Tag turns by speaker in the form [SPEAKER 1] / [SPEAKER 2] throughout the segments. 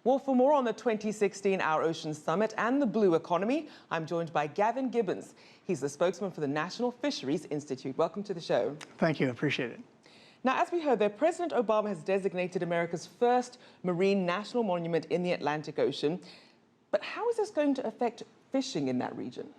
[SPEAKER 1] Well, for more on the 2016 Our Oceans Summit and the blue economy, I'm joined by Gavin Gibbons. He's the spokesman for the National Fisheries Institute. Welcome to the show.
[SPEAKER 2] Thank you, I appreciate it.
[SPEAKER 1] Now, as we heard there, President Obama has designated America's first marine national monument in the Atlantic Ocean. But how is this going to affect fishing in that region?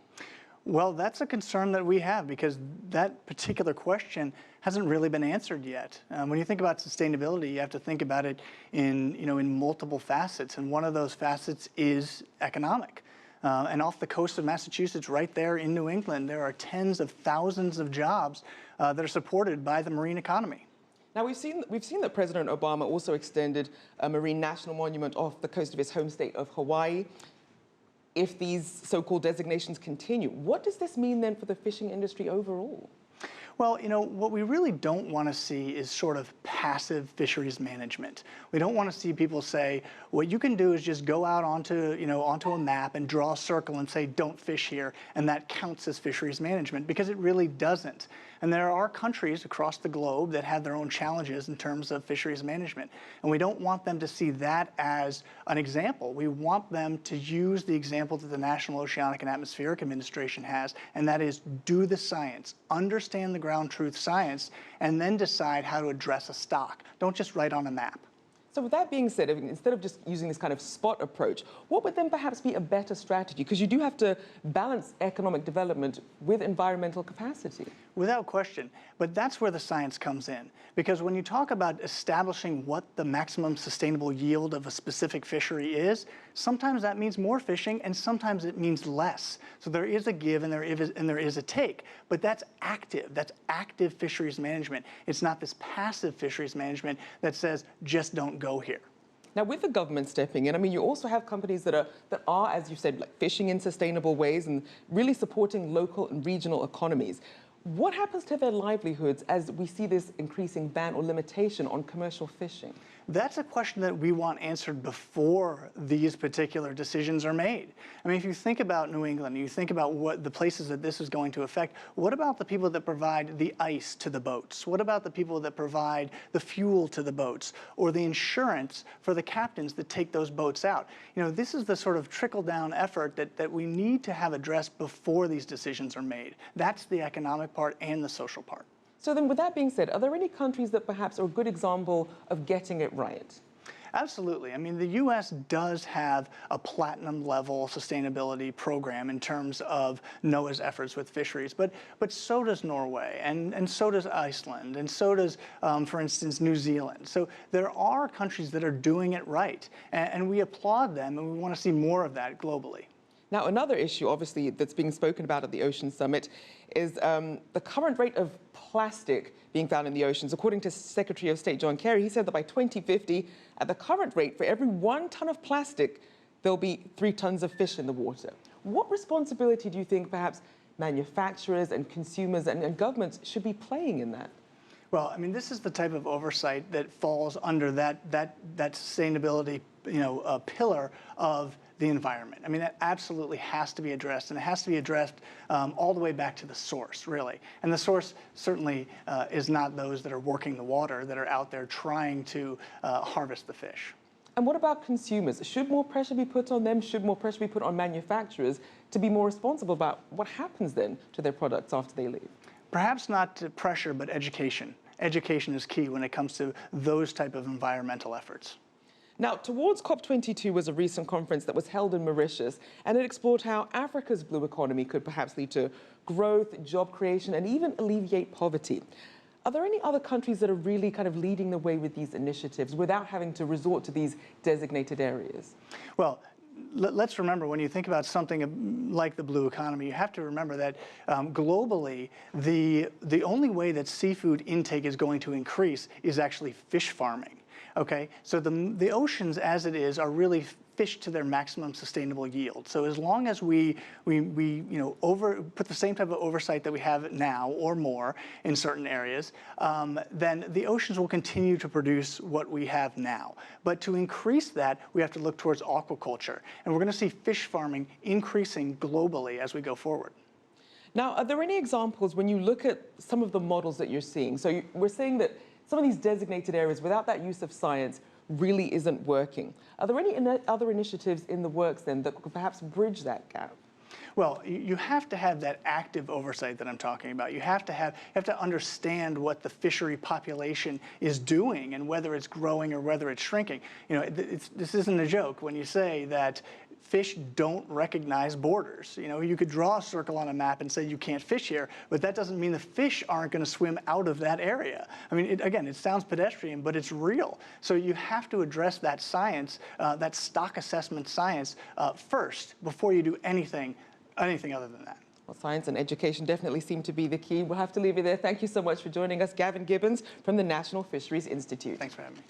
[SPEAKER 2] Well, that's a concern that we have because that particular question hasn't really been answered yet. When you think about sustainability, you have to think about it in multiple facets, and one of those facets is economic. And off the coast of Massachusetts, right there in New England, there are tens of thousands of jobs that are supported by the marine economy.
[SPEAKER 1] Now, we've seen that President Obama also extended a marine national monument off the coast of his home state of Hawaii. If these so-called designations continue, what does this mean then for the fishing industry overall?
[SPEAKER 2] Well, what we really don't want to see is sort of passive fisheries management. We don't want to see people say, what you can do is just go out onto a map and draw a circle and say, don't fish here, and that counts as fisheries management, because it really doesn't. And there are countries across the globe that have their own challenges in terms of fisheries management. And we don't want them to see that as an example. We want them to use the example that the National Oceanic and Atmospheric Administration has, and that is do the science, understand the ground truth science, and then decide how to address a stock. Don't just write on a map.
[SPEAKER 1] So with that being said, instead of just using this kind of spot approach, what would then perhaps be a better strategy? Because you do have to balance economic development with environmental capacity. Without
[SPEAKER 2] question. But that's where the science comes in. Because when you talk about establishing what the maximum sustainable yield of a specific fishery is, sometimes that means more fishing and sometimes it means less. So there is a give and there is a take. But that's active. That's active fisheries management. It's not this passive fisheries management that says, just don't go here.
[SPEAKER 1] Now, with the government stepping in, you also have companies that are, as you said, like fishing in sustainable ways and really supporting local and regional economies. What happens to their livelihoods as we see this increasing ban or limitation on commercial fishing?
[SPEAKER 2] That's a question that we want answered before these particular decisions are made. If you think about New England, you think about what the places that this is going to affect, what about the people that provide the ice to the boats? What about the people that provide the fuel to the boats or the insurance for the captains that take those boats out? This is the sort of trickle-down effort that we need to have addressed before these decisions are made. That's the economic part and the social part.
[SPEAKER 1] So then, with that being said, are there any countries that perhaps are a good example of getting it right?
[SPEAKER 2] Absolutely. The U.S. does have a platinum level sustainability program in terms of NOAA's efforts with fisheries, but so does Norway, and so does Iceland, and so does, for instance, New Zealand. So there are countries that are doing it right, and we applaud them, and we want to see more of that globally.
[SPEAKER 1] Now, another issue, obviously, that's being spoken about at the Ocean Summit is the current rate of plastic being found in the oceans. According to Secretary of State John Kerry, he said that by 2050, at the current rate, for every 1 ton of plastic, there'll be 3 tons of fish in the water. What responsibility do you think perhaps manufacturers and consumers and governments should be playing in that?
[SPEAKER 2] Well, this is the type of oversight that falls under that sustainability, pillar of the environment. That absolutely has to be addressed, and it has to be addressed all the way back to the source, really. And the source certainly is not those that are working the water, that are out there trying to harvest the fish.
[SPEAKER 1] And what about consumers? Should more pressure be put on them? Should more pressure be put on manufacturers to be more responsible about what happens then to their products after they leave?
[SPEAKER 2] Perhaps not pressure, but education. Education is key when it comes to those type of environmental efforts.
[SPEAKER 1] Now, Towards COP22 was a recent conference that was held in Mauritius, and it explored how Africa's blue economy could perhaps lead to growth, job creation, and even alleviate poverty. Are there any other countries that are really kind of leading the way with these initiatives without having to resort to these designated areas?
[SPEAKER 2] Well, let's remember, when you think about something like the blue economy, you have to remember that globally, the only way that seafood intake is going to increase is actually fish farming. Okay, so the oceans as it is are really fished to their maximum sustainable yield. So as long as we put the same type of oversight that we have now or more in certain areas, then the oceans will continue to produce what we have now. But to increase that, we have to look towards aquaculture. And we're going to see fish farming increasing globally as we go forward.
[SPEAKER 1] Now, are there any examples when you look at some of the models that you're seeing? So we're saying that some of these designated areas, without that use of science, really isn't working. Are there any other initiatives in the works then that could perhaps bridge that gap?
[SPEAKER 2] Well, you have to have that active oversight that I'm talking about. You have to understand what the fishery population is doing and whether it's growing or whether it's shrinking. This isn't a joke when you say that fish don't recognize borders. You could draw a circle on a map and say you can't fish here, but that doesn't mean the fish aren't going to swim out of that area. I mean, again, it sounds pedestrian, but it's real. So you have to address that science, that stock assessment science first before you do anything other than that.
[SPEAKER 1] Well, science and education definitely seem to be the key. We'll have to leave it there. Thank you so much for joining us, Gavin Gibbons from the National Fisheries Institute.
[SPEAKER 2] Thanks for having me.